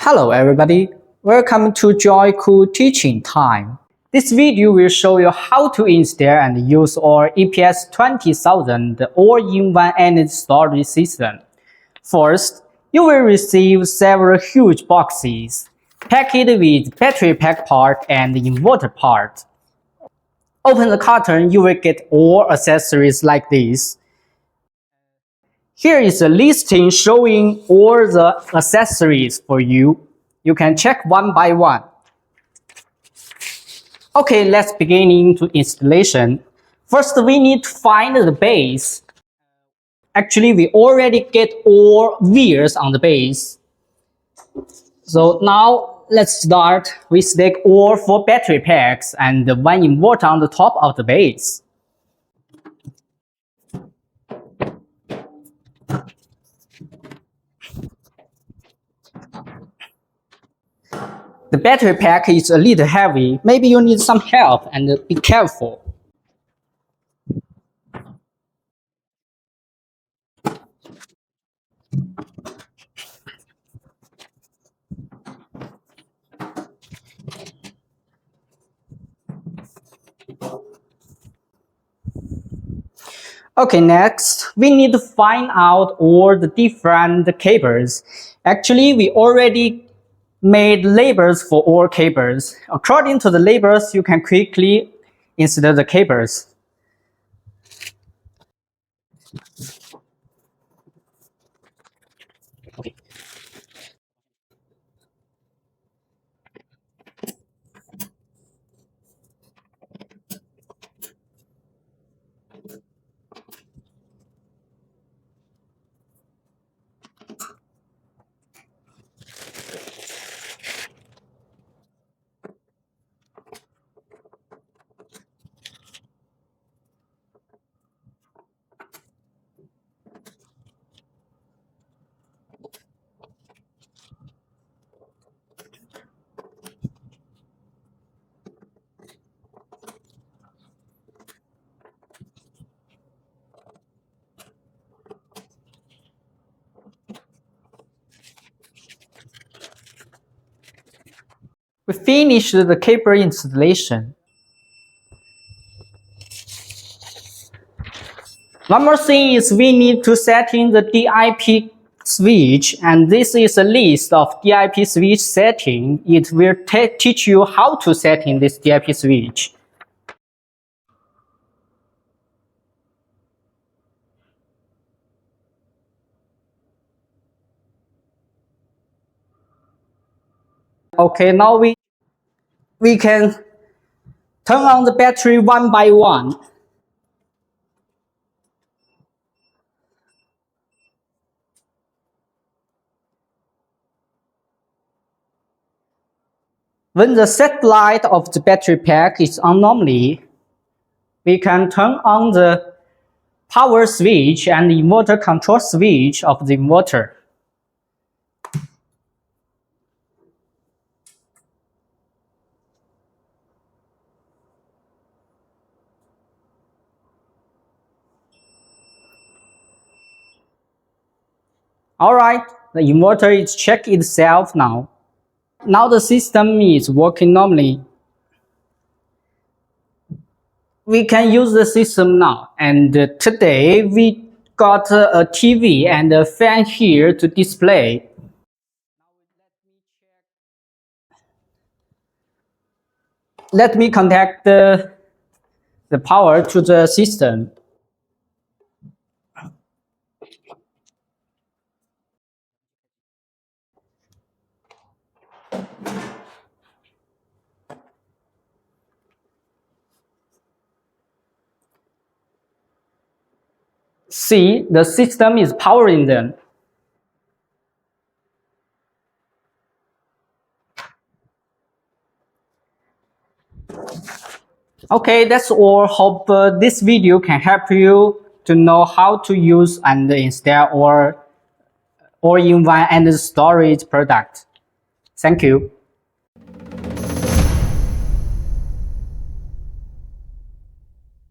Hello everybody, welcome to Joykoo teaching time. This video will show you how to install and use our EPS20000 all-in-one energy storage system. First, you will receive several huge boxes, packed with battery pack part and inverter part. Open the carton, you will get all accessories like this. Here is a listing showing all the accessories for you. You can check one by one. Okay, let's begin into installation. First, we need to find the base. Actually, we already get all wires on the base. So now let's start. We stack all 4 battery packs and 1 inverter on the top of the base. The battery pack is a little heavy. Maybe you need some help and be careful. Okay, next, we need to find out all the different cables. Actually, we already made labels for all cables. According to the labels, you can quickly insert the cables. Okay. We finished the cable installation. One more thing is we need to set in the DIP switch, and this is a list of DIP switch setting. It will teach you how to set in this DIP switch. Okay, now we can turn on the battery one by one. When the set light of the battery pack is on normally, we can turn on the power switch and the inverter control switch of the inverter. Alright, the inverter is checked itself now. Now the system is working normally. We can use the system now, and today we got a TV and a fan here to display. Let me connect the power to the system. See, the system is powering them. Okay, that's all. Hope this video can help you to know how to use and install our all-in-one energy storage product. Thank you.